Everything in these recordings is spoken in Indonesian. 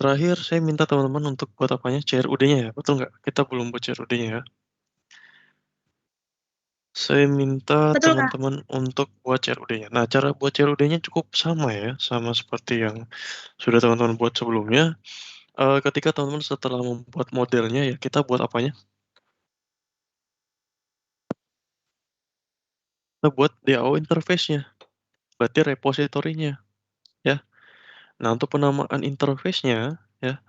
terakhir saya minta teman-teman untuk buat apanya, CRUD-nya ya, betul nggak? Kita belum buat CRUD-nya ya. Saya minta Betul, Kak. teman-teman untuk buat CRUD-nya. Nah, cara buat CRUD-nya cukup sama ya, sama seperti yang sudah teman-teman buat sebelumnya. Ketika teman-teman setelah membuat modelnya ya, kita buat apanya? Kita buat DAO interface-nya, berarti repositorinya ya. Nah, untuk penamaan interface-nya ya,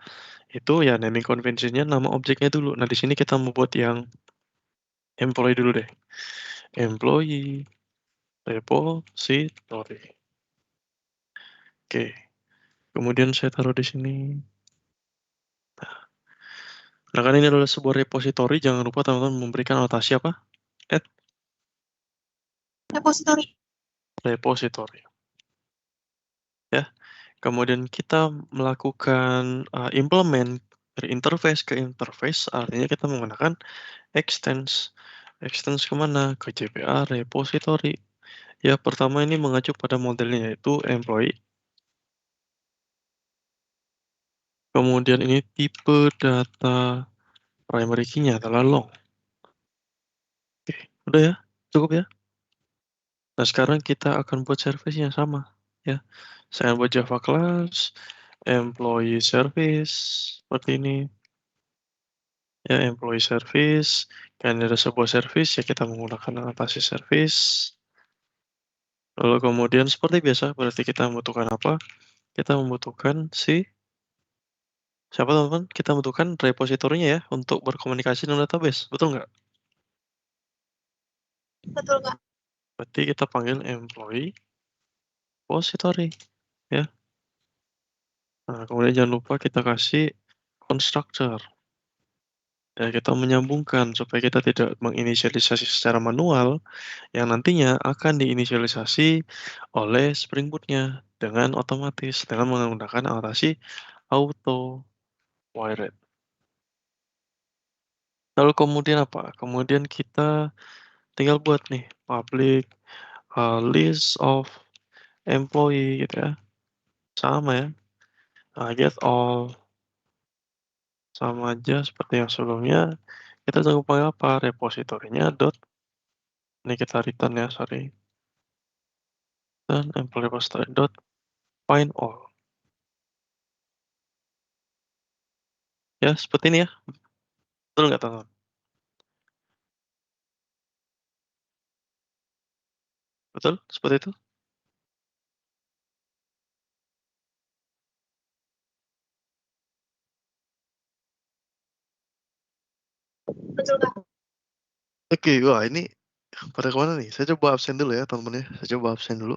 itu ya naming convention-nya nama objeknya dulu. Nah, di sini kita membuat yang employee dulu deh. Employee repository. Oke. Kemudian saya taruh di sini. Nah, kan ini adalah sebuah repository, jangan lupa teman-teman memberikan anotasi apa? Add repository. Ya. Kemudian kita melakukan implement dari interface ke interface, artinya kita menggunakan extends. Extends kemana? Ke JPA repository. Ya, pertama ini mengacu pada modelnya yaitu employee. Kemudian ini tipe data primary key-nya adalah long. Oke, udah ya, cukup ya. Nah, sekarang kita akan buat service-nya sama ya. Saya buat Java class, employee service seperti ini. Ya, employee service. Kan ada sebuah service ya, kita menggunakan anotasi service. Lalu kemudian seperti biasa, berarti kita membutuhkan apa? Kita membutuhkan siapa teman-teman? Kita membutuhkan repositorinya ya untuk berkomunikasi dengan database, betul nggak? Betul, Kak. Berarti kita panggil employee repository ya. Nah, kemudian jangan lupa kita kasih constructor. Ya, kita menyambungkan supaya kita tidak menginisialisasi secara manual yang nantinya akan diinisialisasi oleh Spring Boot-nya dengan otomatis dengan menggunakan anotasi auto wired. Lalu kemudian apa? Kemudian kita tinggal buat nih public list of employee gitu ya. Sama ya. Get all sama aja seperti yang sebelumnya. Kita cukup pakai apa? Repositorinya dot. Ini kita return ya, sorry. Dan employee repository dot find all. Ya, seperti ini ya. Betul nggak, teman-teman? Betul? Seperti itu? Betul, Kak. Oke, wah ini pada kemana nih? Saya coba absen dulu ya, teman-teman ya. Saya coba absen dulu.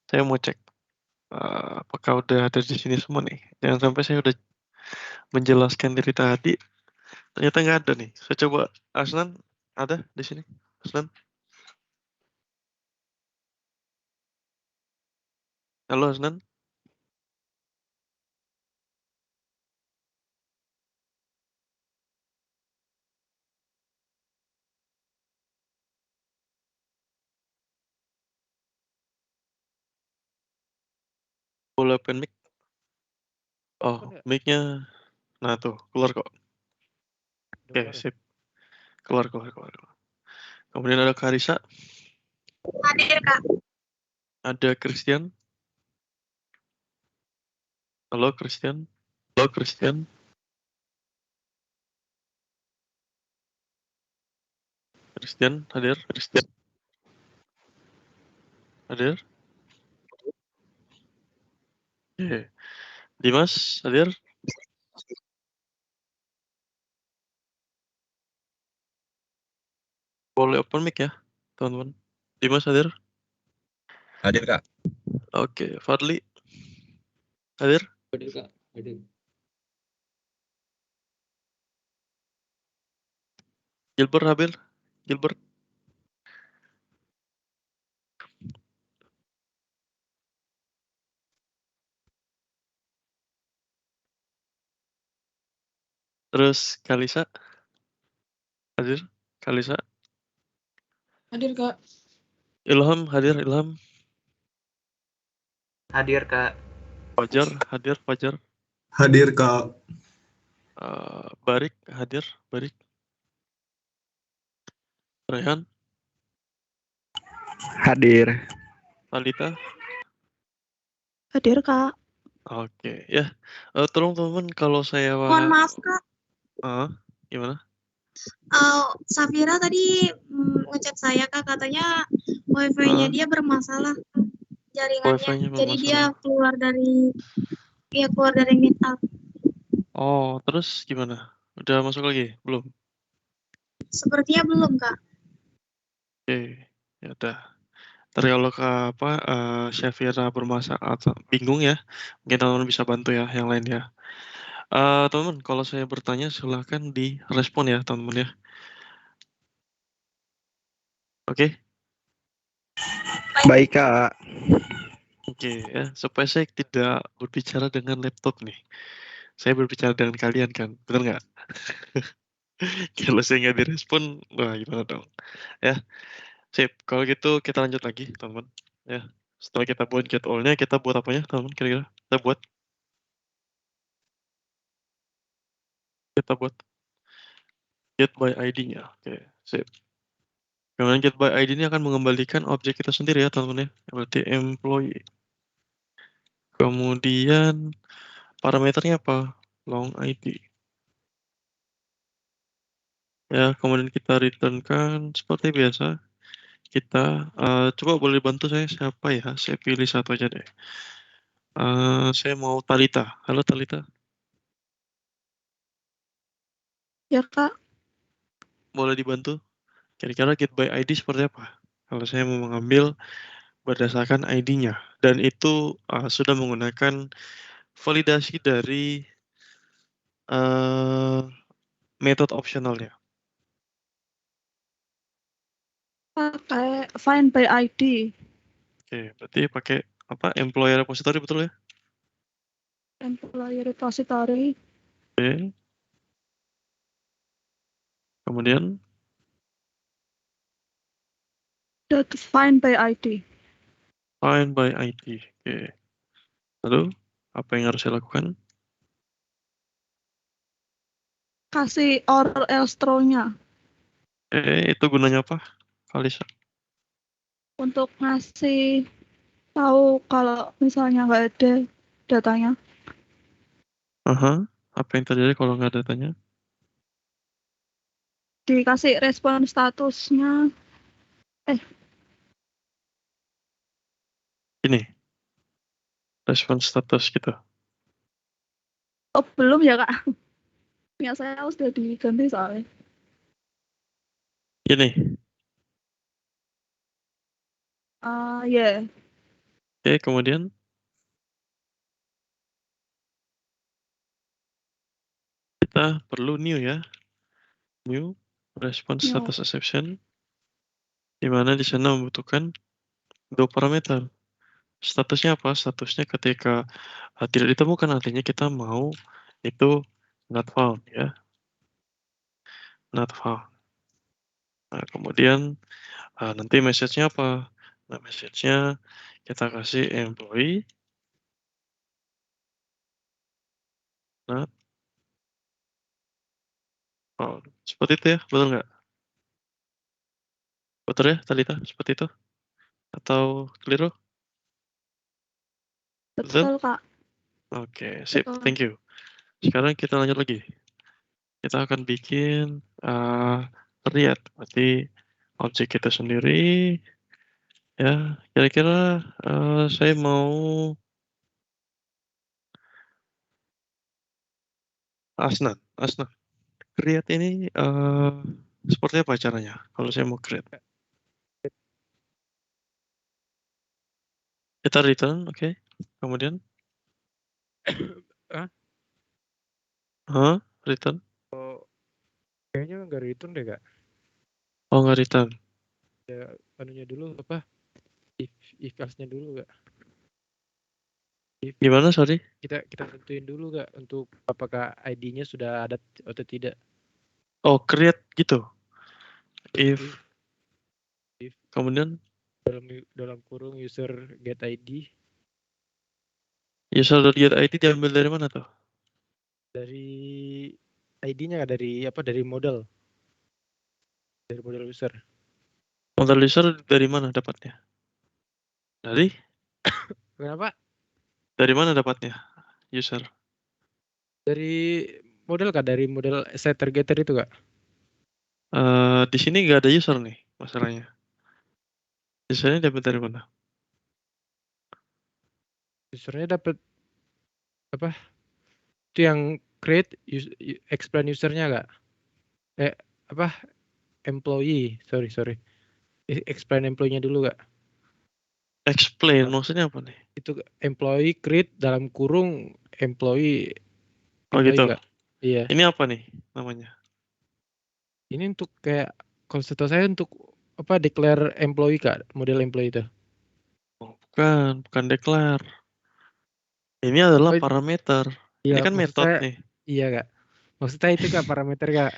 Saya mau cek apakah udah ada di sini semua nih. Jangan sampai saya udah menjelaskan dari tadi, ternyata nggak ada nih. Saya coba, Asnan ada di sini? Asnan? Halo Asnan? Boleh open mic? Oh, mic-nya, nah tuh, keluar kok. Oke, sip. Keluar, keluar, keluar. Kemudian ada Karisa, Hadir, Kak. ada Christian. Halo Christian. Halo Christian. Christian hadir? Christian hadir? Oke. Dimas hadir? Boleh open mic ya, teman-teman. Dimas hadir? Hadir, Kak. Oke, Fadli hadir? Hadir, Kak. Hadir. Gilbert hadir? Gilbert? Terus Kalisa hadir? Kalisa? Hadir, Kak. Ilham hadir? Ilham? Hadir, Kak. Fajar hadir? Fajar? Hadir, Kak. Barik hadir, Barik. Rayhan, Hadir. Talita. Hadir, Kak. Oke, ya. Tolong teman-teman kalau saya Mohon maaf, Kak. gimana? Safira tadi ngechat saya, Kak. Katanya wifi-nya dia bermasalah jaringannya. Wifi-nya Jadi dia bermasalah. keluar dari meetup. Oh, terus gimana? Udah masuk lagi? Belum? Sepertinya belum, Kak. Oke, ya udah. Ntar kalau Syafira bermasalah atau bingung ya, mungkin teman-teman bisa bantu ya yang lain ya. Teman-teman, kalau saya bertanya silahkan direspon ya teman-teman ya. Oke? Baik, Kak. Oke ya, supaya saya tidak berbicara dengan laptop nih. Saya berbicara dengan kalian kan, benar nggak? Kalau saya nggak direspon, wah gimana dong? Ya, sip. Kalau gitu kita lanjut lagi, teman-teman. Ya, setelah kita buat get all-nya, kita buat apanya, teman-teman? Kira-kira kita buat get by ID-nya. Oke, sip. Kemudian get by ID ini akan mengembalikan objek kita sendiri ya, teman-teman ya. Berarti employee. Kemudian parameternya apa? Long ID. Ya, kemudian kita return-kan seperti biasa. Kita coba boleh bantu saya siapa ya? Saya pilih satu aja deh. Saya mau Talita. Halo Talita. Ya, Kak. Boleh dibantu? Kira-kira get by ID seperti apa? Kalau saya mau mengambil berdasarkan ID-nya. Dan itu sudah menggunakan validasi dari method optionalnya. Pakai find by ID. Oke, berarti pakai apa? Employee repository betul ya? Employee repository. Oke. Kemudian Find by ID. find by ID. Oke. Lalu apa yang harus saya lakukan? Kasih or else throw-nya. Itu gunanya apa, Kalisa? Untuk ngasih tahu kalau misalnya nggak ada datanya. Apa yang terjadi kalau nggak ada datanya? Dikasih respon statusnya. Ini, respon status gitu. Oh, belum ya, Kak? Punya saya sudah diganti soalnya. Ini, Ya. oke, kemudian kita perlu new ya. New response New. status exception, di mana di sana membutuhkan dua parameter. Statusnya apa? Statusnya ketika tidak ditemukan, artinya kita mau itu not found ya, not found. Nah, kemudian nanti message-nya apa? Nah, message-nya kita kasih employee not found. Seperti itu ya, betul nggak? Betul ya, Talita? Seperti itu? Atau keliru? Betul? Betul, Kak. Oke, sip. Betul. Thank you. Sekarang kita lanjut lagi. Kita akan bikin create, berarti objek kita sendiri. Ya, kira-kira saya mau Asnan. Create ini seperti apa caranya? Kalau saya mau create, kita return, oke. Kemudian, return. Kayaknya nggak return deh, Kak. Oh, nggak return. Ya, anunya dulu apa? If else-nya dulu, Kak. Gimana, sorry? Kita tentuin dulu, Kak, untuk apakah ID-nya sudah ada atau tidak. Oh, create gitu. If. Kemudian Dalam kurung user get ID. user.get ID diambil dari mana tuh? Dari ID-nya dari apa? Dari model. Dari model user. Model user dari mana dapatnya? Dari Kenapa? mana dapatnya user? Dari model Kak, dari model setter getter itu Kak. Di sini nggak ada user nih masalahnya. Usernya dapat dari mana? Usernya dapat apa? Itu yang create explain usernya Kak. Apa? Employee. Sorry. Explain employee-nya dulu Kak. Explain Nah, maksudnya apa nih? itu employee create dalam kurung employee Oh gitu. Kak. Iya. Ini apa nih namanya? Ini untuk kayak kalau setahu saya untuk apa declare employee Kak, model employee itu. Oh, bukan declare. Ini adalah Apa parameter. Ini iya kan maksud metode saya nih. iya Kak. Maksud saya itu Kak parameter Kak.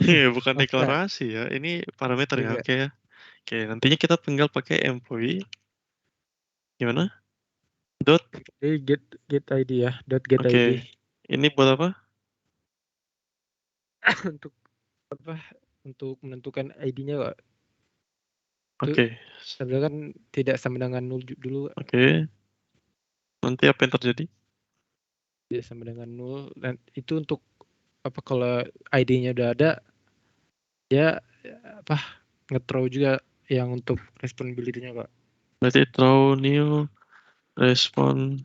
Iya, bukan Maksud saya deklarasi ya. Ini parameter ya. iya. Oke ya. Oke, nantinya kita tinggal pakai employee gimana? Dot. Jadi get ID ya, get Oke. ID Ini buat apa? untuk apa? Untuk menentukan ID-nya Kak. Itu Oke. sebenarnya kan tidak sama dengan nol dulu Kak. Oke. Nanti apa yang terjadi? Tidak sama dengan nol dan itu untuk apa kalau ID-nya udah ada ya apa nge-throw juga yang untuk responsibility-nya Kak. Berarti throw new response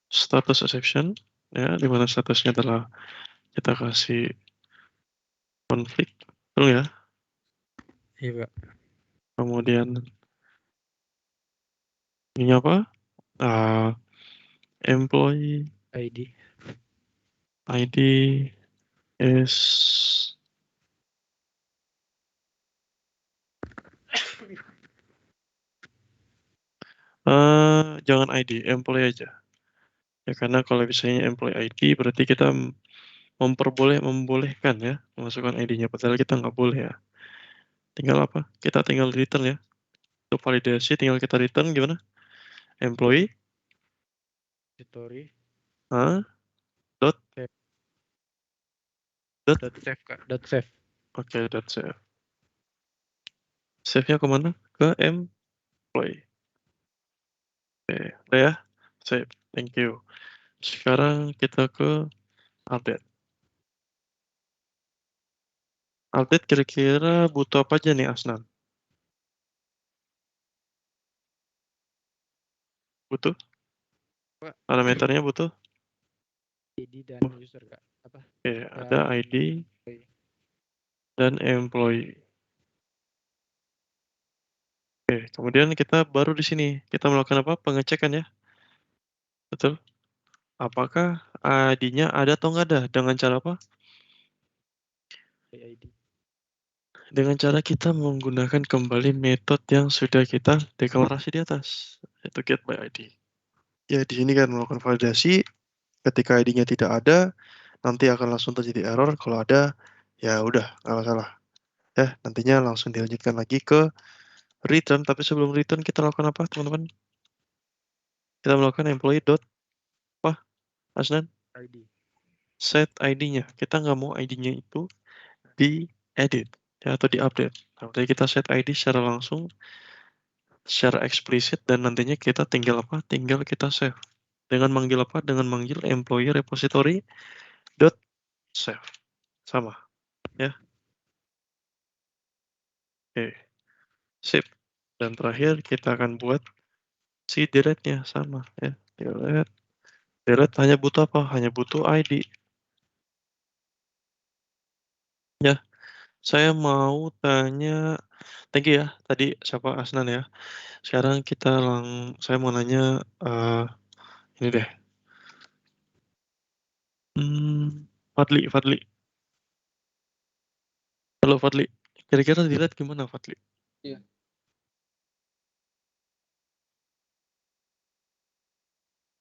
status exception ya, di mana statusnya adalah kita kasih konflik, betul ya. Iya Kak. Kemudian ini apa? Employee ID. ID is jangan ID, employee aja. Ya karena kalau misalnya employee ID berarti kita membolehkan ya memasukkan ID-nya padahal kita nggak boleh ya. Tinggal apa? Kita tinggal return ya. Untuk validasi tinggal kita return gimana? Employee Story dot save dot dot save Kak, dot save. oke dot save. Save-nya kemana? Ke employee. Oke, udah ya. Save. Thank you. Sekarang kita ke update. Update kira-kira butuh apa aja nih Asnan? Butuh? Pak, Parameternya butuh? ID dan Oh, user Kak. Apa? oke, ada Dan ID dan employee. Oke, kemudian kita baru di sini. Kita melakukan apa? Pengecekan ya. Betul. Apakah ID-nya ada atau nggak ada? Dengan cara apa? ID. Dengan cara kita menggunakan kembali metode yang sudah kita deklarasi di atas. Yaitu get by ID. Ya, di sini kan melakukan validasi. Ketika ID-nya tidak ada, nanti akan langsung terjadi error. Kalau ada, ya udah, nggak masalah. Ya, nantinya langsung dilanjutkan lagi ke return. Tapi sebelum return kita lakukan apa, teman-teman? Kita melakukan employee dot apa, Asnan? ID. Set ID-nya. Kita nggak mau ID-nya itu di-edit ya, atau di-update. Nah, berarti kita set ID secara langsung, secara eksplisit, dan nantinya kita tinggal apa? Tinggal kita save. Dengan manggil apa? Dengan manggil employee repository dot save. Sama, ya. Oke, sip. Dan terakhir kita akan buat si delete-nya sama, ya. Delete. Delete hanya butuh apa? Hanya butuh ID. Ya, saya mau tanya, thank you ya. Tadi siapa Asnan ya. Sekarang saya mau nanya ini deh. Fadli, Fadli. Halo Fadli. Kira-kira dilihat gimana Fadli? Iya.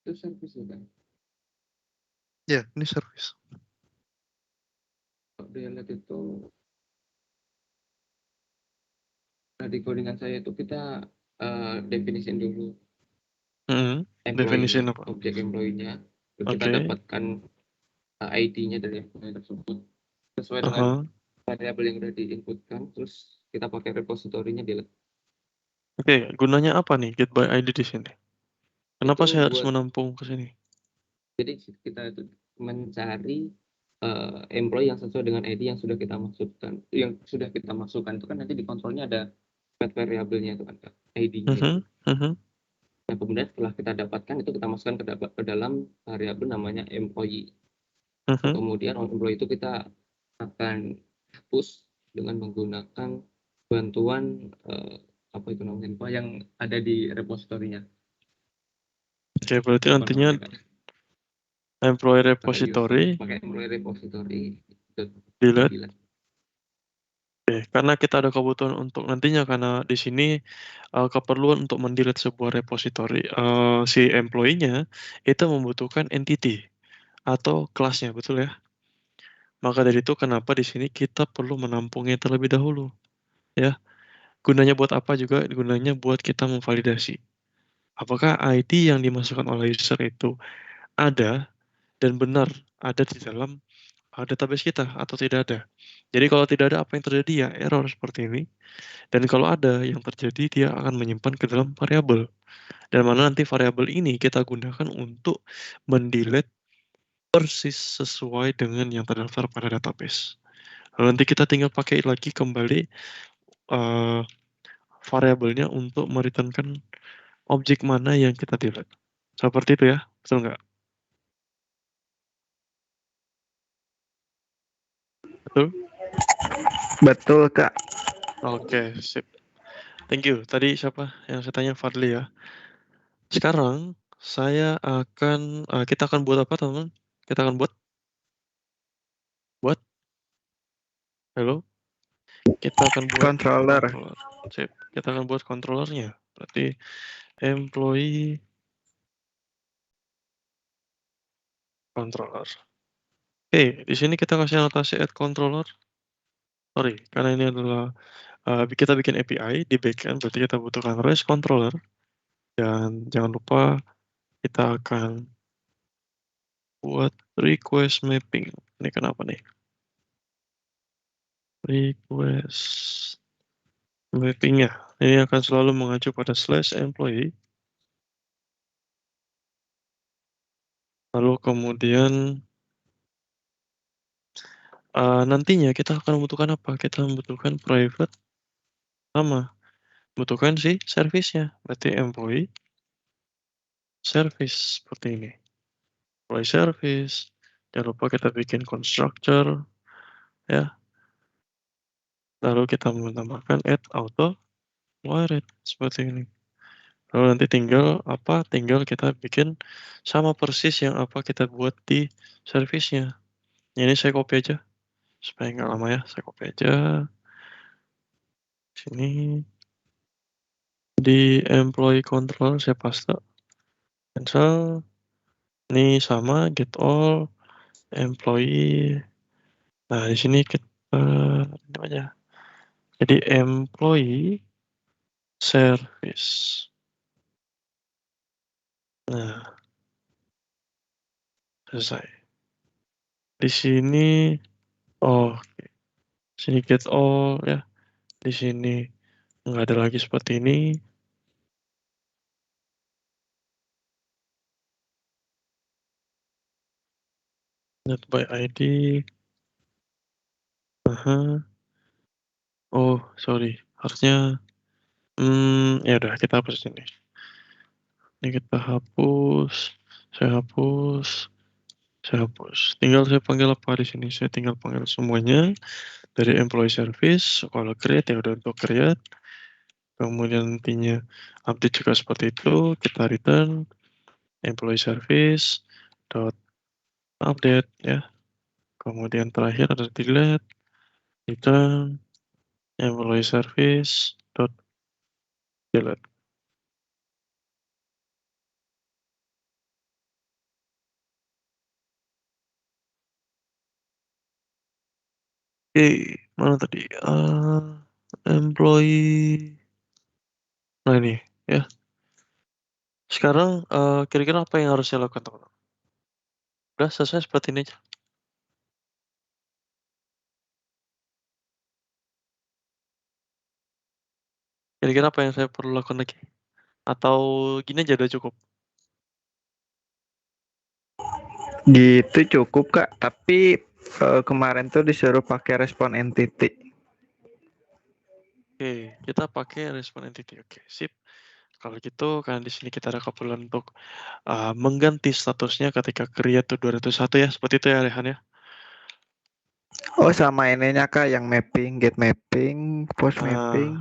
Itu service kan. Ya, ini service. Kalau dia lihat itu, nah di codingan saya itu kita definisin dulu Definisiin employee-nya, apa? objek employee-nya. kita Oke. dapatkan ID-nya dari employee tersebut sesuai dengan Aha. variabel yang udah diinputkan, terus kita pakai repositorinya delete. Oke, gunanya apa nih get by ID di sini? Kenapa Itu saya harus buat menampung ke sini? jadi kita itu mencari employee yang sesuai dengan ID yang sudah kita masukkan. Yang sudah kita masukkan itu kan nanti di kontrolnya ada variabelnya itu kan, Kak, ID-nya Mhm, itu. mhm, Nah, kemudian setelah kita dapatkan itu kita masukkan ke dalam variabel namanya employee. mhm. Kemudian employee itu kita akan hapus dengan menggunakan bantuan apa itu namanya, Pak, yang ada di repositorinya. Oke, berarti Apa nantinya namanya, Kak? employee Pakai repository pakai employee repository itu delete. delete. Oke, karena kita ada kebutuhan untuk nantinya karena di sini keperluan untuk mendelete sebuah repository si employee-nya itu membutuhkan entity atau kelasnya, betul ya? Maka dari itu kenapa di sini kita perlu menampungnya terlebih dahulu, ya. Gunanya buat apa juga? Gunanya buat kita memvalidasi. Apakah ID yang dimasukkan oleh user itu ada dan benar ada di dalam database kita atau tidak ada. Jadi kalau tidak ada apa yang terjadi ya error seperti ini. Dan kalau ada yang terjadi dia akan menyimpan ke dalam variabel. Dan mana nanti variabel ini kita gunakan untuk mendelete persis sesuai dengan yang terdaftar pada database. Lalu nanti kita tinggal pakai lagi kembali uh, variabelnya untuk mereturnkan objek mana yang kita delete. Seperti itu ya, betul nggak? Betul? Betul, Kak. Oke, sip. Thank you. Tadi siapa yang saya tanya? Fadli ya. Sekarang saya akan kita akan buat apa, teman-teman? Kita akan buat halo? Kita akan buat Controller. controller. Sip. Kita akan buat controllernya. Berarti employee controller. Oke, di sini kita kasih anotasi add controller. Sorry, karena ini adalah kita bikin API di backend, berarti kita butuhkan REST controller. Dan jangan lupa kita akan buat request mapping. Ini kenapa nih? Request mapping-nya. Ini akan selalu mengacu pada /employee. Lalu kemudian nantinya kita akan membutuhkan apa? Kita membutuhkan private sama membutuhkan si service-nya. Berarti employee service seperti ini. Employee service. Jangan lupa kita bikin constructor ya. Lalu kita menambahkan add auto wired seperti ini. Lalu nanti tinggal apa? Tinggal kita bikin sama persis yang apa kita buat di service-nya. Ini saya copy aja supaya nggak lama ya. Saya copy aja sini di employee control saya paste cancel. Ini sama get all employee. Nah di sini kita ini aja. Jadi employee service. Nah selesai. Di sini sini get all ya. Di sini nggak ada lagi seperti ini. Net by ID. Aha. Oh, sorry. Harusnya ya udah kita hapus ini. Ini kita hapus. Saya hapus. Saya hapus. Tinggal saya panggil apa di sini? Saya tinggal panggil semuanya dari employee service. Kalau create ya udah untuk create. Kemudian nantinya update juga seperti itu. Kita return employee service dot update ya. Kemudian terakhir ada delete return employee service dot delete. Oke, mana tadi? Employee. Nah ini ya. Sekarang kira-kira apa yang harus saya lakukan, teman-teman? Udah selesai seperti ini aja. Kira-kira apa yang saya perlu lakukan lagi? Atau gini aja udah cukup? Gitu cukup Kak, tapi kemarin tuh disuruh pakai respon entity. Oke, kita pakai respon entity. Oke, sip. Kalau gitu, kan di sini kita ada keperluan untuk mengganti statusnya ketika create to 201 ya, seperti itu ya Rehan ya. Oh sama ininya Kak yang mapping, get mapping, post mapping.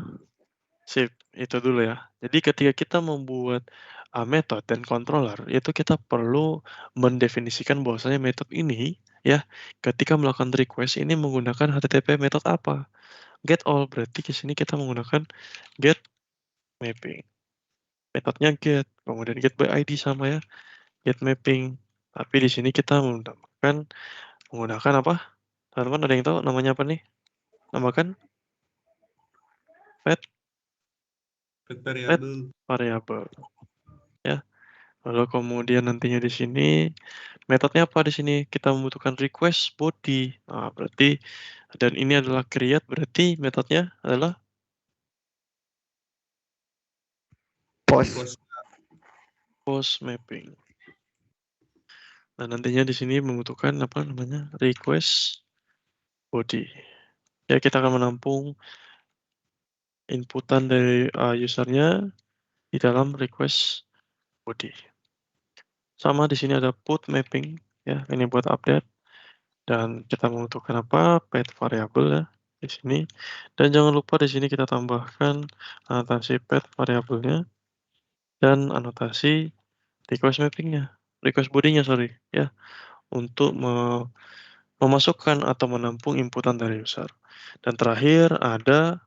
Sip, itu dulu ya. Jadi ketika kita membuat metode dan controller, itu kita perlu mendefinisikan bahwasanya metode ini ya, ketika melakukan request ini menggunakan HTTP metode apa. Get all berarti di sini kita menggunakan get mapping. Metodenya get, kemudian get by ID sama ya, get mapping. Tapi di sini kita menggunakan apa? Teman-teman ada yang tahu namanya apa nih? Namakan pet variable ya. Lalu kemudian nantinya di sini metodenya apa di sini? Kita membutuhkan request body. Nah, berarti dan ini adalah create berarti metodenya adalah Post. post mapping. Nah, nantinya di sini membutuhkan apa namanya? Request body. Ya, kita akan menampung inputan dari usernya di dalam request body. Sama di sini ada put mapping ya, ini buat update dan kita membutuhkan apa? Pet variable ya di sini. Dan jangan lupa di sini kita tambahkan anotasi pet variabelnya dan anotasi request mappingnya, request body-nya sorry ya, untuk memasukkan atau menampung inputan dari user. Dan terakhir ada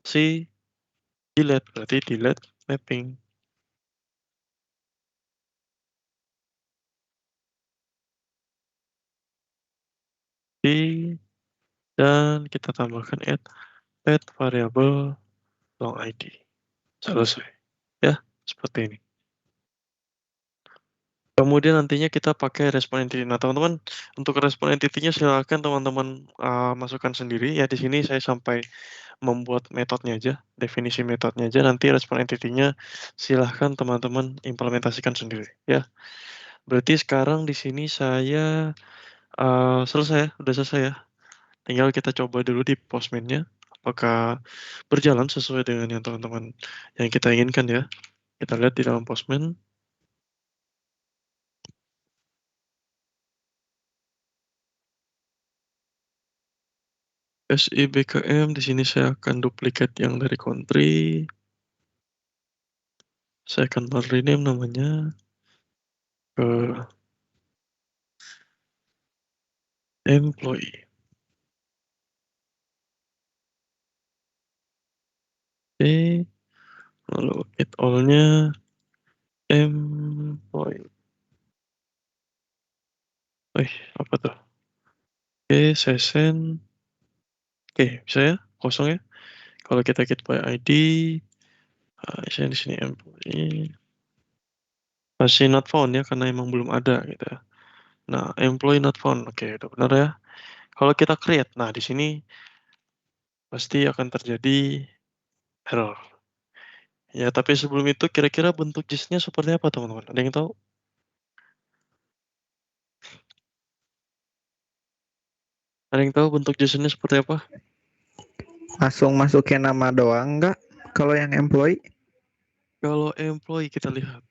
si delete, berarti delete mapping. Dan kita tambahkan add pet variable long ID. Selesai. Ya, seperti ini. Kemudian nantinya kita pakai respon entity. Nah, teman-teman, untuk respon entity-nya silakan teman-teman masukkan sendiri. Ya, di sini saya sampai membuat metodenya aja, definisi metodenya aja. Nanti respon entity-nya silahkan teman-teman implementasikan sendiri. Ya, berarti sekarang di sini saya selesai ya, udah selesai ya. Tinggal kita coba dulu di Postman-nya, apakah berjalan sesuai dengan yang teman-teman yang kita inginkan ya. Kita lihat di dalam Postman. SIBKM di sini saya akan duplikat yang dari country. Saya akan rename namanya ke employee. Oke, lalu get all-nya employee. Apa tuh? Oke, saya send. Oke, bisa ya? Kosong ya? Kalau kita get by ID, saya di sini employee. Masih not found ya, karena emang belum ada gitu ya. Nah, employee not found. Oke, udah benar ya. Kalau kita create, nah di sini pasti akan terjadi error. Ya, tapi sebelum itu kira-kira bentuk JIS-nya seperti apa teman-teman? Ada yang tahu? Ada yang tahu bentuk JIS-nya seperti apa? Langsung masukin nama doang nggak? Kalau yang employee? Kalau employee kita lihat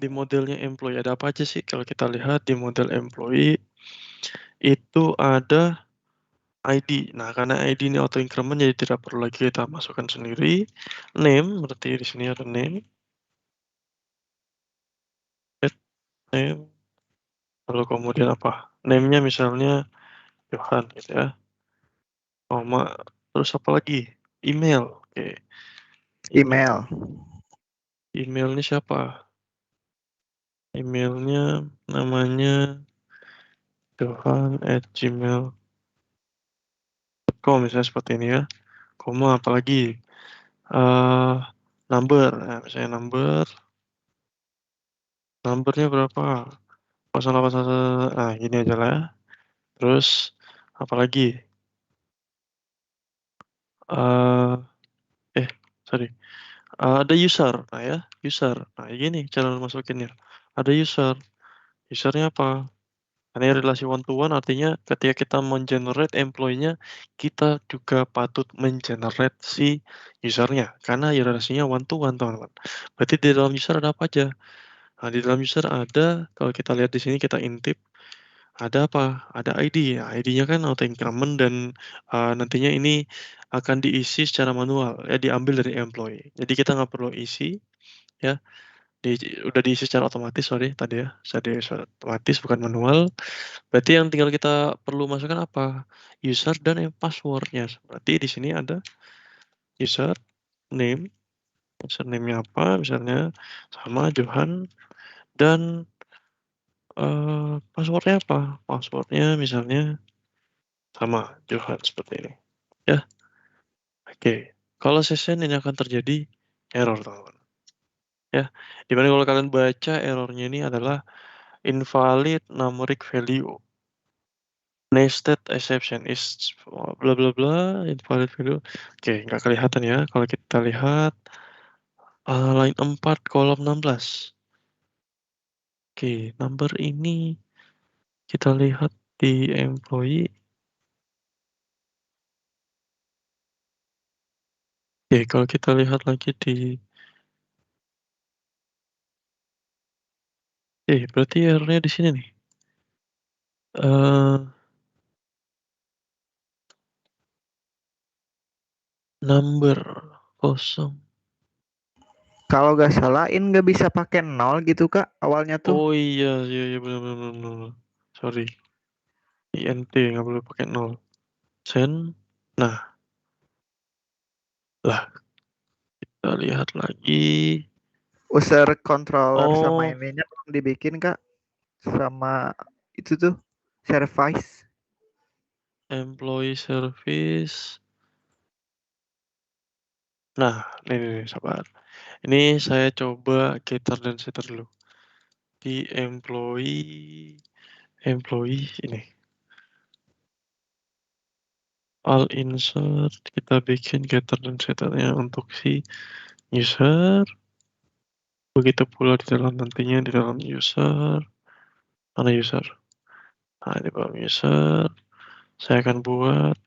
di modelnya employee ada apa aja sih? Kalau kita lihat di model employee itu ada ID. Nah, karena ID ini auto increment jadi tidak perlu lagi kita masukkan sendiri. Name berarti di sini ada name. Name. Lalu kemudian apa? Name-nya misalnya Johan gitu ya. Koma. Terus apa lagi? Email. Oke. Email. Emailnya siapa? Emailnya namanya johan@gmail.com misalnya seperti ini ya. Koma apalagi? Number. Nah, misalnya numbernya berapa? pasal gini aja lah ya. Terus apalagi? Sorry. Ada user. Nah ya, user. Nah gini cara masukinnya. Ada user. Usernya apa? Ini relasi one to one artinya ketika kita men-generate employee-nya, kita juga patut men-generate si usernya. Karena ya relasinya one to one, teman-teman. Berarti di dalam user ada apa aja? Nah, di dalam user ada, kalau kita lihat di sini kita intip, ada apa? Ada ID. Nah, ID-nya kan auto increment dan nantinya ini akan diisi secara manual, ya diambil dari employee. Jadi kita nggak perlu isi, ya. Udah diisi secara otomatis, sorry tadi ya. Secara otomatis bukan manual. Berarti yang tinggal kita perlu masukkan apa? User dan password-nya. Berarti di sini ada user name. Username-nya apa? Misalnya sama Johan dan password-nya apa? Password-nya misalnya sama Johan seperti ini. Ya. Oke. Kalau session ini akan terjadi error, teman-teman. Ya. Dimana kalau kalian baca errornya ini adalah invalid numeric value. Nested exception is bla bla bla invalid value. Oke, nggak kelihatan ya. Kalau kita lihat line 4 kolom 16. Oke, number ini kita lihat di employee. Oke, kalau kita lihat lagi di berarti errornya di sini nih. Number kosong. Kalau nggak salah in nggak bisa pakai 0 gitu Kak awalnya tuh. Oh iya benar. Sorry. INT nggak boleh pakai 0. Send. Nah, lah kita lihat lagi. User controller sama Oh, ininya belum dibikin Kak. Sama itu tuh service. employee service. Nah, nih, sabar. Ini saya coba getter dan setter dulu. Di employee ini. All insert, kita bikin getter dan setternya untuk si user. Begitu pula di dalam nantinya di dalam user. Mana user? Nah, di dalam user. Saya akan buat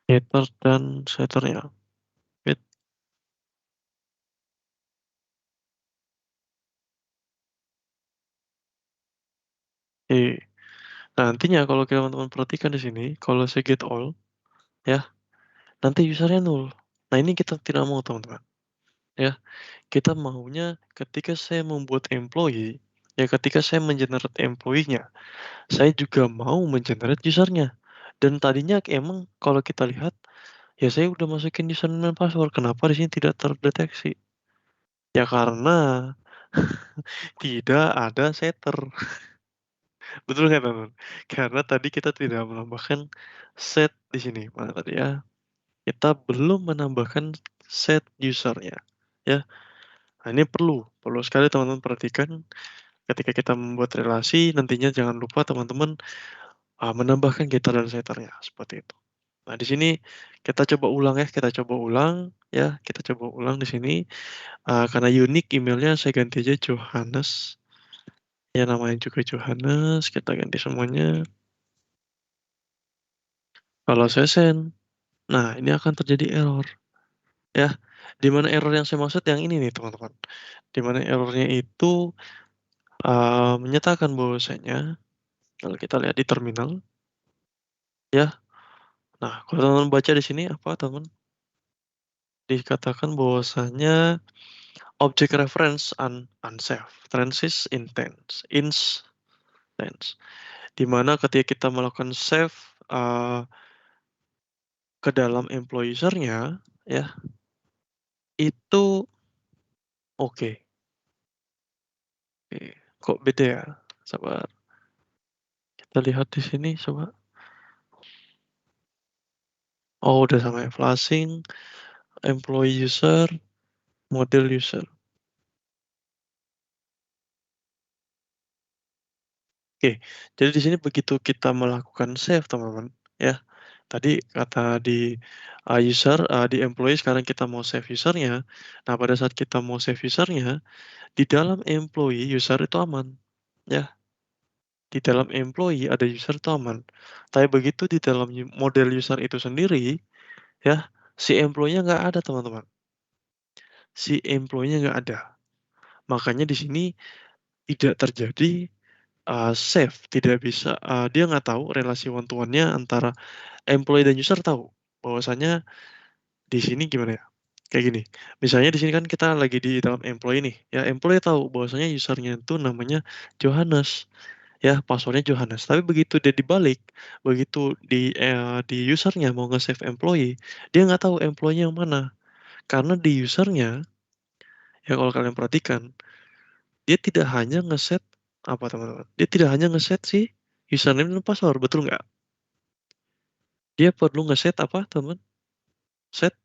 getter dan setternya. Wait. Nah, nantinya kalau teman-teman perhatikan di sini, kalau saya get all, ya, nanti usernya 0. Nah, ini kita tidak mau, teman-teman. Ya, kita maunya ketika saya membuat employee, ya ketika saya mengenerate employee-nya, saya juga mau mengenerate usernya. Dan tadinya emang kalau kita lihat, ya saya udah masukin username dan password. Kenapa di sini tidak terdeteksi? Ya karena tidak ada setter. Betul nggak, teman-teman? Karena tadi kita tidak menambahkan set di sini. Mana tadi ya? Kita belum menambahkan set usernya. Ya, nah ini perlu sekali teman-teman perhatikan ketika kita membuat relasi. Nantinya jangan lupa teman-teman menambahkan getter dan setternya seperti itu. Nah di sini kita coba ulang ya, kita coba ulang di sini karena unik emailnya saya ganti aja Johannes. Ya namanya juga Johannes, kita ganti semuanya. Kalau saya send, nah ini akan terjadi error. Ya, dimana error yang saya maksud yang ini nih teman-teman. Dimana errornya itu menyatakan bahwasanya kalau kita lihat di terminal, ya. Nah, kalau teman-teman baca di sini apa teman? Dikatakan bahwasanya object reference unsafe, transis instance, di mana ketika kita melakukan save ke dalam employee user-nya, ya, itu oke. Kok beda ya? Sabar. Kita lihat di sini coba. Oh, udah sama ya. Flashing, employee user, model user. Jadi di sini begitu kita melakukan save teman-teman, ya. Tadi kata di user, di employee sekarang kita mau save usernya. Nah pada saat kita mau save usernya, di dalam employee user itu aman, ya. Di dalam employee ada user itu aman. Tapi begitu di dalam model user itu sendiri, ya, si employee-nya nggak ada teman-teman. Si employee-nya nggak ada. Makanya di sini tidak terjadi save, tidak bisa, dia nggak tahu relasi one to one-nya antara employee dan user tahu, bahwasanya di sini gimana ya, kayak gini, misalnya di sini kan kita lagi di dalam employee nih, ya employee tahu bahwasanya usernya itu namanya Johannes, ya password-nya Johannes. Tapi begitu dia dibalik, begitu di user-nya mau nge-save employee, dia nggak tahu employee yang mana. Karena di user-nya, ya kalau kalian perhatikan, dia tidak hanya nge-set apa teman-teman, dia tidak hanya nge-set si username dan password, betul nggak? Dia perlu nge-set apa teman? Set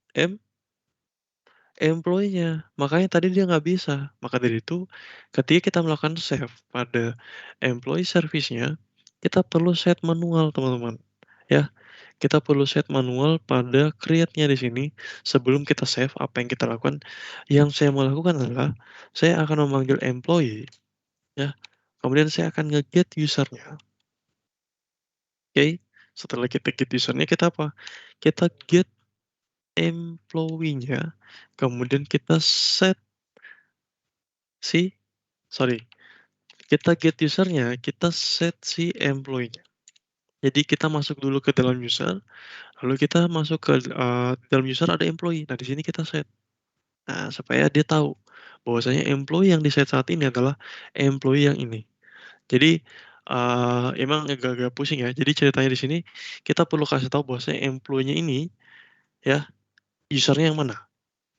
employee-nya. Makanya tadi dia nggak bisa. Maka dari itu, ketika kita melakukan save pada employee service-nya, kita perlu set manual, teman-teman. Ya, kita perlu set manual pada create-nya di sini sebelum kita save apa yang kita lakukan. Yang saya mau lakukan adalah saya akan memanggil employee, ya. Kemudian saya akan nge-get user-nya. Oke. Setelah kita get user-nya, kita apa? Kita get employee-nya, kemudian kita set si kita get user-nya, kita set si employee-nya. Jadi kita masuk dulu ke dalam user, lalu kita masuk ke dalam user ada employee. Nah, di sini kita set. Nah, supaya dia tahu bahwasanya employee yang di-set saat ini adalah employee yang ini. Jadi emang agak-agak pusing ya. Jadi ceritanya di sini kita perlu kasih tahu bahwasanya employee-nya ini ya user-nya yang mana.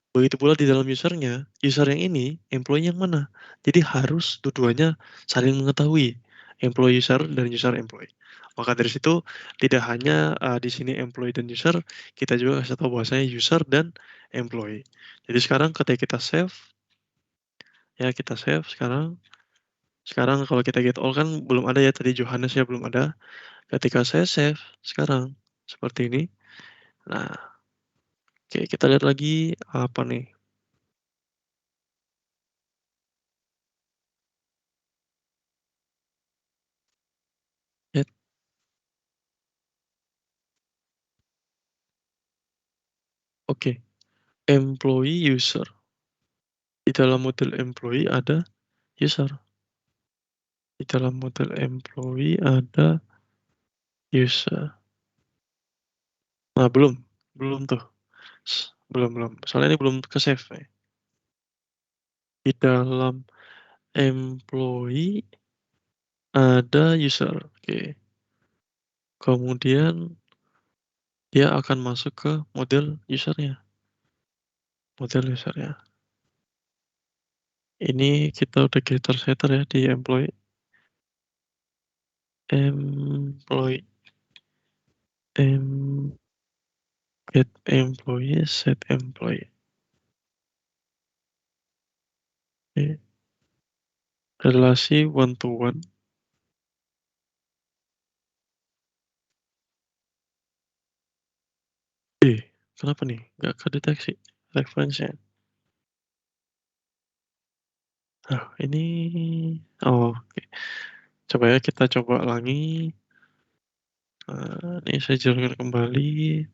Begitu pula di dalam user-nya, user yang ini employee yang mana. Jadi harus dua-duanya saling mengetahui, employee user dan user employee. Maka dari situ tidak hanya di sini employee dan user, kita juga kasih tahu bahwasanya user dan employee. Jadi sekarang ketika kita save, ya kita save sekarang. Sekarang kalau kita get all kan belum ada ya tadi Johannes ya belum ada. Ketika saya save sekarang seperti ini. Nah, oke kita lihat lagi apa nih. Ya, oke. Employee user. Di dalam model employee ada user. Di dalam model employee ada user. Nah, belum tuh. Belum. Soalnya ini belum ke save ya. Di dalam employee ada user. Oke. Kemudian dia akan masuk ke model usernya. Model usernya. Ini kita udah getter setter ya di employee. Employee. Get employee, set employee. Oke. Relasi one to one. Kenapa nih? Nggak kedeteksi referensinya. Nah, ini oke. Coba ya kita coba lagi. Ini saya jalankan kembali.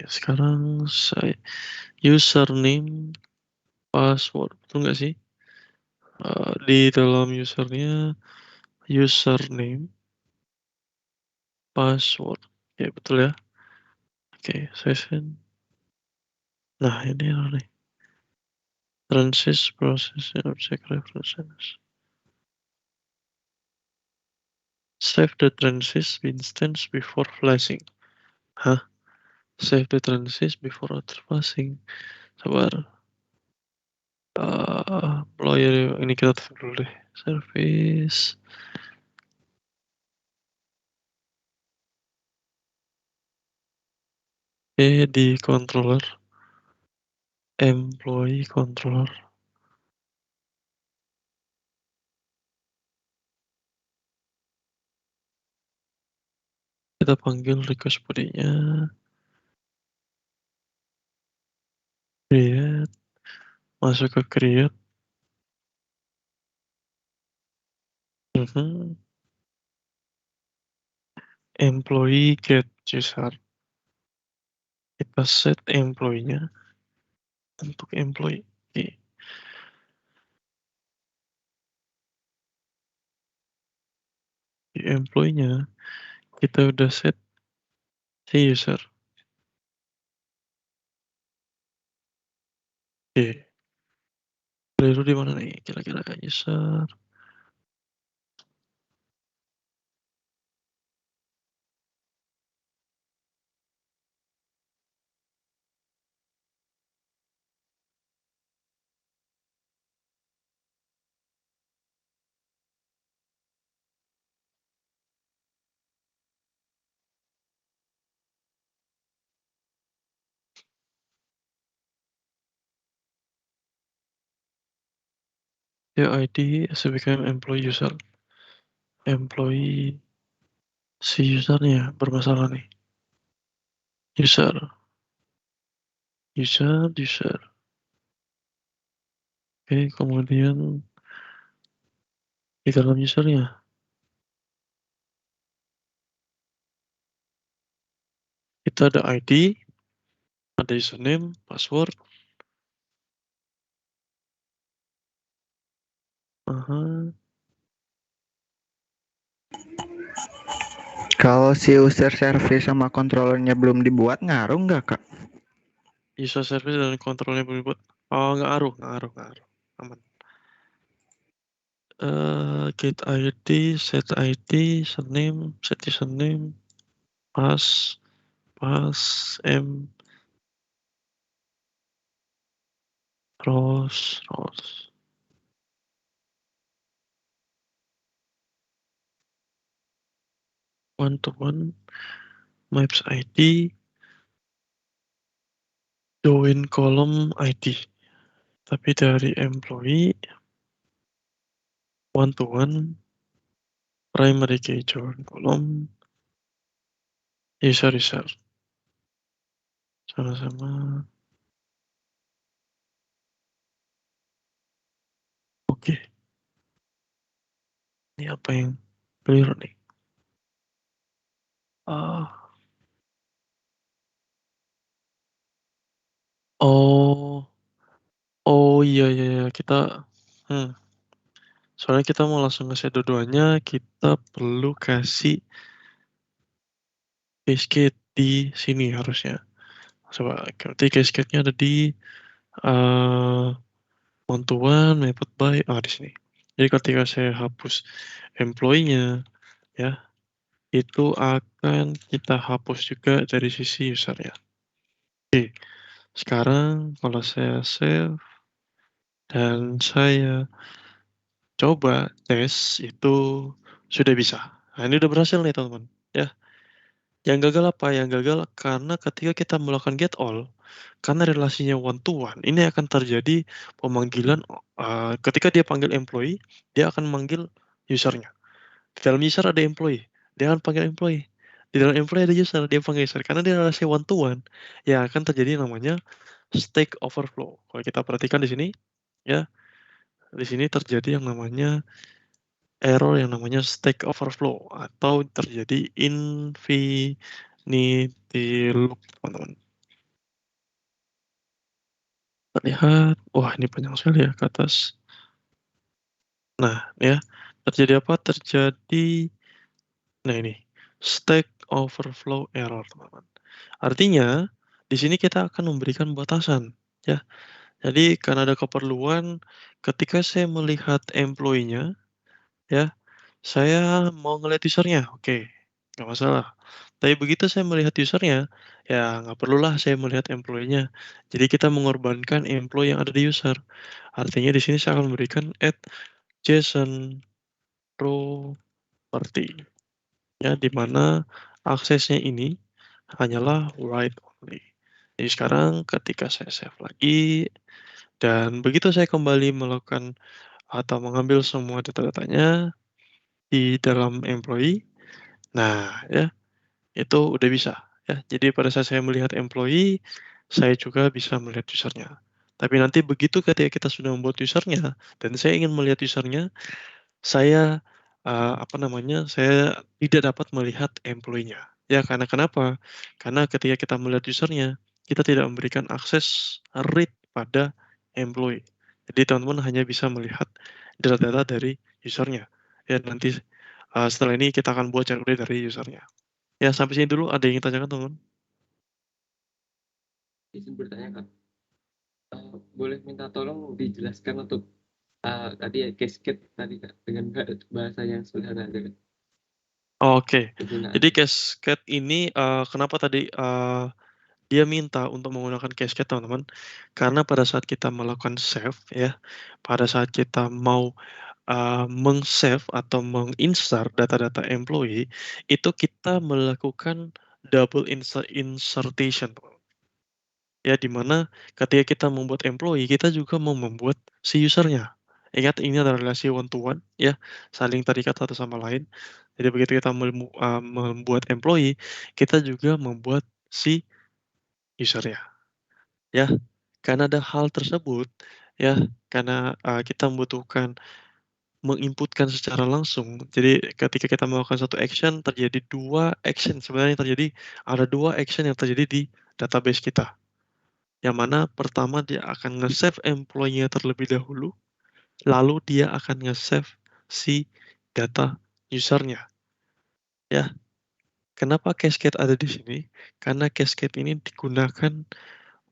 Sekarang saya username, password, betul nggak sih? Di dalam usernya username, password, ya betul ya. Oke, session. Nah ini nih. Transit process object references. Save the transit instance before flashing. Hah? Save the transit before auto flashing. Sabar. Employer ini kita tutup dulu deh. Service. di controller, employee controller. Kita panggil request body-nya. Create. Masuk ke create. Employee get user. Kita set employee-nya untuk employee. Oke. Di employee-nya kita udah set si user. Oke. Keliru di mana nih? Kira-kira user. Ya ID as become employee user. Employee si usernya bermasalah nih. User. Oke, kemudian di dalam usernya kita ada ID, ada username, password. Kalau si user service sama controllernya belum dibuat, ngaruh nggak, Kak? User service dan kontrolnya berbuat. Oh, nggak ngaruh. Aman. Get ID, set ID, username, set username, pass, terus. One-to-one, maps ID, join column ID. Tapi dari employee, one-to-one, primary key join column, user. Sama-sama. Oke. Ini apa yang keliru nih? Oh iya, kita soalnya kita mau langsung nge-set dua-duanya, kita perlu kasih cascade di sini harusnya. Coba, berarti cascade-nya ada di one-to-one, mapped by, di sini. Jadi ketika saya hapus employee-nya, ya, itu akan kita hapus juga dari sisi user-nya. Oke, sekarang kalau saya save dan saya coba tes, itu sudah bisa. Nah, ini udah berhasil nih teman-teman, ya. Yang gagal apa? Yang gagal karena ketika kita melakukan get all, karena relasinya one to one, ini akan terjadi pemanggilan, ketika dia panggil employee, dia akan manggil usernya. Di dalam user ada employee, dia akan panggil employee. Di dalam employee ada user, dia panggil user. Karena dia relasi one to one, ya akan terjadi namanya stack overflow. Kalau kita perhatikan di sini, ya, di sini terjadi yang namanya error yang namanya stack overflow atau terjadi infinity loop, teman-teman. Lihat, wah ini panjang sekali ya ke atas. Nah, ya, terjadi apa? Terjadi, nah ini, stack overflow error, teman-teman. Artinya, di sini kita akan memberikan batasan, ya. Jadi, karena ada keperluan, ketika saya melihat employee-nya, ya, saya mau ngeliat usernya, oke, nggak masalah. Tapi begitu saya melihat usernya, ya nggak perlulah saya melihat employee-nya. Jadi kita mengorbankan employee yang ada di user. Artinya di sini saya akan memberikan add JSON property, ya, di mana aksesnya ini hanyalah write kembali. Jadi sekarang ketika saya save lagi, dan begitu saya kembali melakukan atau mengambil semua data-datanya di dalam employee, nah ya, itu udah bisa ya. Jadi pada saat saya melihat employee, saya juga bisa melihat usernya. Tapi nanti begitu ketika kita sudah membuat usernya, dan saya ingin melihat usernya, saya, saya tidak dapat melihat employee-nya. Ya, karena kenapa? Karena ketika kita melihat usernya, kita tidak memberikan akses read pada employee. Jadi teman-teman hanya bisa melihat data-data dari usernya. Ya, nanti setelah ini kita akan buat child read dari usernya. Ya, sampai sini dulu. Ada yang ingin tanyakan, teman-teman? Izin bertanya, Kak. Boleh minta tolong dijelaskan untuk tadi ya cascade tadi, Kak, dengan bahasa yang sederhana aja, Kak, Oke. penggunaan. Jadi cascade ini, kenapa tadi dia minta untuk menggunakan cascade, teman-teman? Karena pada saat kita melakukan save ya, pada saat kita mau meng-save atau menginsert data-data employee, itu kita melakukan double insertion, teman. Ya, di mana ketika kita membuat employee, kita juga mau membuat si usernya. Ingat, ini adalah relasi one to one ya, saling terikat satu sama lain. Jadi begitu kita membuat employee, kita juga membuat si usernya. Ya, karena ada hal tersebut ya, karena kita membutuhkan menginputkan secara langsung. Jadi ketika kita melakukan satu action, terjadi 2 action sebenarnya yang terjadi, ada 2 action yang terjadi di database kita. Yang mana pertama dia akan nge-save employee-nya terlebih dahulu, lalu dia akan nge-save si data user-nya. Ya. Kenapa cascade ada di sini? Karena cascade ini digunakan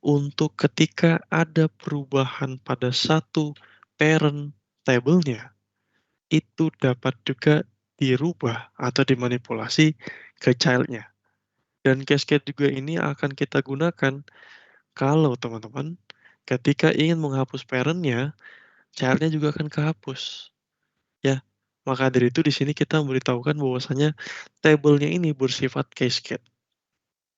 untuk ketika ada perubahan pada satu parent table-nya, itu dapat juga dirubah atau dimanipulasi ke child-nya. Dan cascade juga ini akan kita gunakan kalau teman-teman ketika ingin menghapus parent-nya, child-nya juga akan kehapus. Ya, maka dari itu di sini kita memberitahukan bahwasanya table-nya ini bersifat cascade.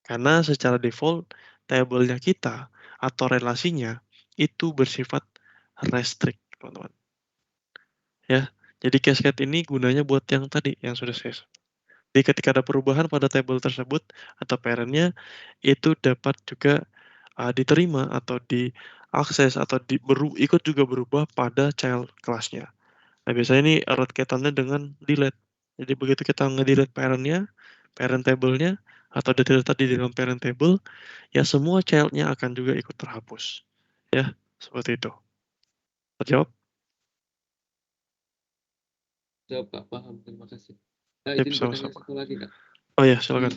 Karena secara default table-nya kita atau relasinya itu bersifat restrict, teman-teman. Ya, jadi cascade ini gunanya buat yang tadi yang sudah saya. Jadi ketika ada perubahan pada table tersebut atau parent-nya, itu dapat juga diterima atau diakses atau ikut juga berubah pada child class-nya. Nah, biasanya ini erat kaitannya dengan delete. Jadi begitu kita nge-delete parent-nya, parent table-nya, atau data-data di dalam parent table, ya semua child-nya akan juga ikut terhapus. Ya, seperti itu. Terjawab? Jawab, Kak, paham, terima kasih. Sip, Izin bertanya sama-sama. satu lagi, Kak. Oh ya, silakan.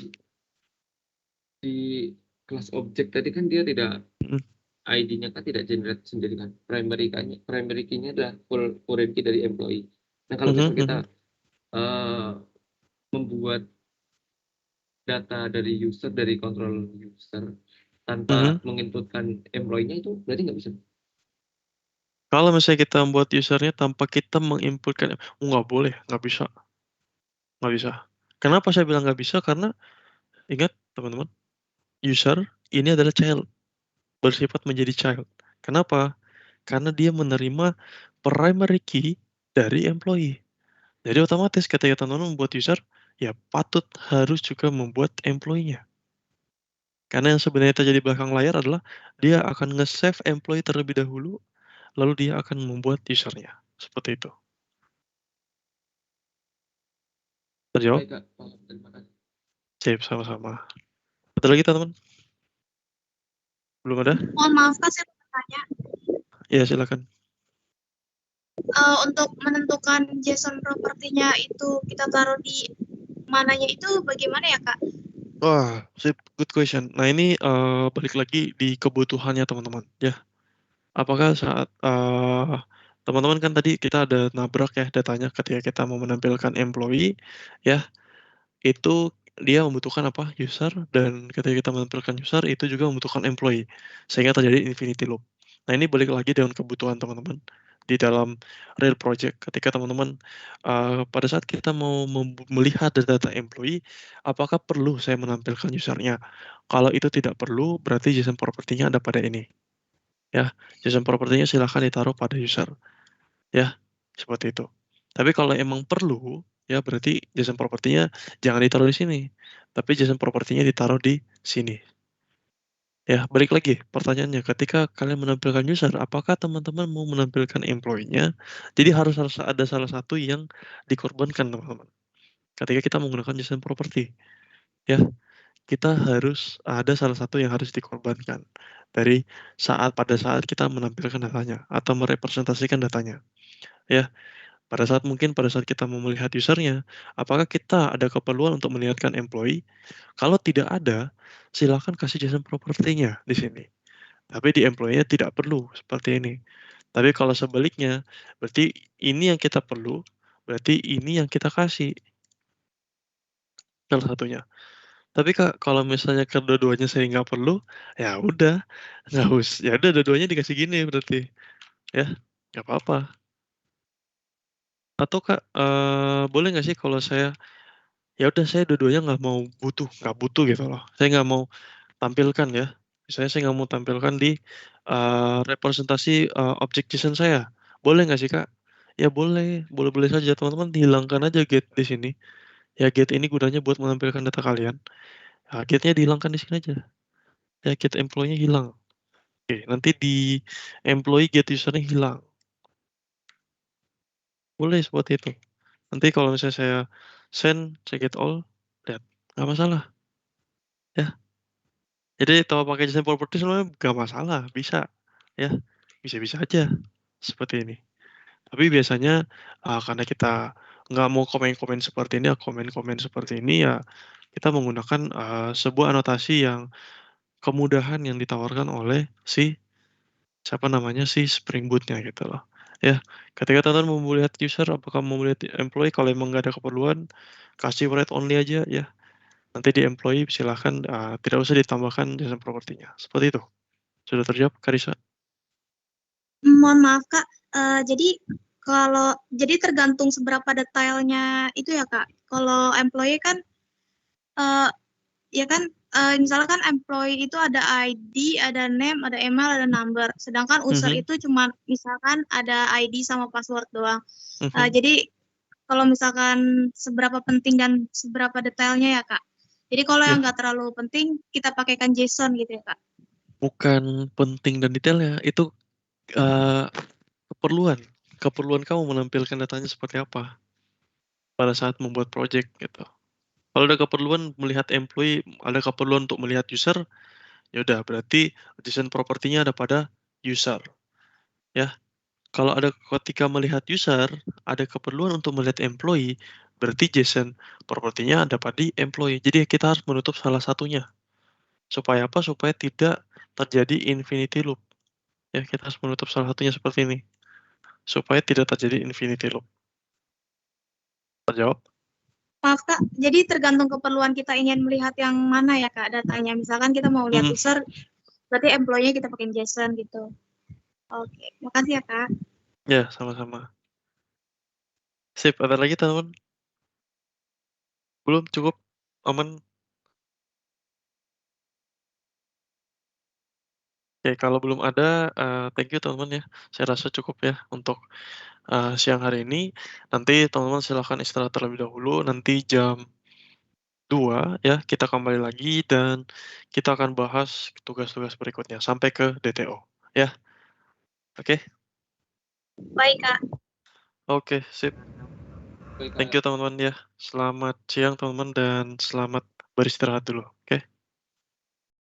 Di kelas objek tadi kan dia tidak Mm. ID-nya kan tidak generate sendiri kan. Primary key-nya adalah foreign key dari employee. Nah, kalau misalnya kita membuat data dari user, dari control user tanpa menginputkan employee-nya, itu berarti nggak bisa. Kalau misalnya kita membuat usernya tanpa kita menginputkan, nggak boleh, nggak bisa. Nggak bisa. Kenapa saya bilang nggak bisa? Karena ingat teman-teman, user ini adalah child, bersifat menjadi child. Kenapa? Karena dia menerima primary key dari employee. Jadi otomatis ketika teman-teman membuat user, ya patut harus juga membuat employee-nya. Karena yang sebenarnya terjadi di belakang layar adalah dia akan nge-save employee terlebih dahulu, lalu dia akan membuat usernya. Seperti itu. Terjawab? Baik, Kak, paham, terima kasih. Sip, sama-sama. Ada lagi teman-teman? Belum ada? Mohon maaf Kak, saya mau bertanya. Ya, silakan. Untuk menentukan JSON propertinya itu kita taruh di mananya itu bagaimana ya Kak? Wah, sip, good question. Nah, ini balik lagi di kebutuhannya teman-teman, ya. Apakah saat teman-teman kan tadi kita ada nabrak ya datanya ketika kita mau menampilkan employee, ya, itu dia membutuhkan apa? User, dan ketika kita menampilkan user itu juga membutuhkan employee, sehingga terjadi infinity loop. Nah, ini balik lagi dengan kebutuhan teman-teman. di dalam real project. Ketika teman-teman pada saat kita mau melihat data employee, apakah perlu saya menampilkan usernya? Kalau itu tidak perlu, berarti JSON property-nya ada pada ini. Ya, JSON property-nya silahkan ditaruh pada user. Ya, seperti itu. Tapi kalau emang perlu, ya berarti JSON property-nya jangan ditaruh di sini. Tapi JSON property-nya ditaruh di sini. Ya, balik lagi pertanyaannya, ketika kalian menampilkan user, apakah teman-teman mau menampilkan employee-nya? Jadi harus ada salah satu yang dikorbankan, teman-teman. Ketika kita menggunakan JSON property, ya, kita harus ada salah satu yang harus dikorbankan dari pada saat kita menampilkan datanya atau merepresentasikan datanya. Ya, pada saat kita mau melihat usernya, apakah kita ada keperluan untuk melihatkan employee? Kalau tidak ada, silakan kasih JSON property-nya di sini. Tapi di employee-nya tidak perlu seperti ini. Tapi kalau sebaliknya, berarti ini yang kita perlu, berarti ini yang kita kasih. Salah satunya. Tapi Kak, kalau misalnya kedua-duanya saya nggak perlu, ya udah, nggak usah. Ya udah, dua-duanya dikasih gini berarti. Ya, nggak apa-apa. Atau Kak, boleh nggak sih kalau saya, ya udah saya dua-duanya nggak butuh gitu loh. Saya nggak mau tampilkan ya. Misalnya saya nggak mau tampilkan di representasi objek JSON saya. Boleh nggak sih Kak? Ya boleh, boleh-boleh saja teman-teman, hilangkan aja get di sini. Ya get ini gunanya buat menampilkan data kalian. Nah, get-nya dihilangkan di sini aja. Ya get employee-nya hilang. Oke, nanti di employee get user-nya hilang. Boleh seperti itu. Nanti kalau misalnya saya saya get all, lihat, nggak masalah. Ya. Jadi kalau pakai JSON property sebenarnya nggak masalah, bisa. Ya, bisa-bisa aja seperti ini. Tapi biasanya karena kita nggak mau komen-komen seperti ini, komen-komen seperti ini ya kita menggunakan sebuah anotasi yang kemudahan yang ditawarkan oleh si Spring Boot-nya gitu loh. Ya, ketika teman-teman mau melihat user, apakah mau melihat employee, kalau emang nggak ada keperluan, kasih write only aja ya. Nanti di employee silahkan tidak usah ditambahkan JSON property-nya. Seperti itu. Sudah terjawab, Karisa? Mohon maaf Kak, jadi tergantung seberapa detailnya itu ya Kak. Kalau employee kan, ya kan, misalkan employee itu ada ID, ada name, ada email, ada number. Sedangkan user itu cuma misalkan ada ID sama password doang. Jadi kalau misalkan seberapa penting dan seberapa detailnya ya Kak. Jadi kalau yang nggak terlalu penting, kita pakaikan JSON gitu ya Kak. Bukan penting dan detailnya, itu keperluan kamu menampilkan datanya seperti apa pada saat membuat project gitu. Kalau ada keperluan melihat employee, ada keperluan untuk melihat user, ya udah berarti JSON property-nya ada pada user. Ya. Kalau ada ketika melihat user, ada keperluan untuk melihat employee, berarti JSON property-nya ada pada employee. Jadi kita harus menutup salah satunya. Supaya apa? Supaya tidak terjadi infinity loop. Ya, kita harus menutup salah satunya seperti ini. Supaya tidak terjadi infinity loop. Terjawab? Maaf Kak, jadi tergantung keperluan kita ingin melihat yang mana ya Kak datanya. Misalkan kita mau lihat user, berarti employee-nya kita pakai JSON gitu. Oke, makasih ya Kak. Ya, sama-sama. Sip, ada lagi teman-teman? Belum? Cukup? Aman? Oke, kalau belum ada, thank you teman-teman ya. Saya rasa cukup ya untuk siang hari ini. Nanti teman-teman silahkan istirahat terlebih dahulu. Nanti jam 2 ya, kita kembali lagi dan kita akan bahas tugas-tugas berikutnya sampai ke DTO ya. Oke? Baik Kak. Oke, sip. Thank you teman-teman ya. Selamat siang teman-teman dan selamat beristirahat dulu.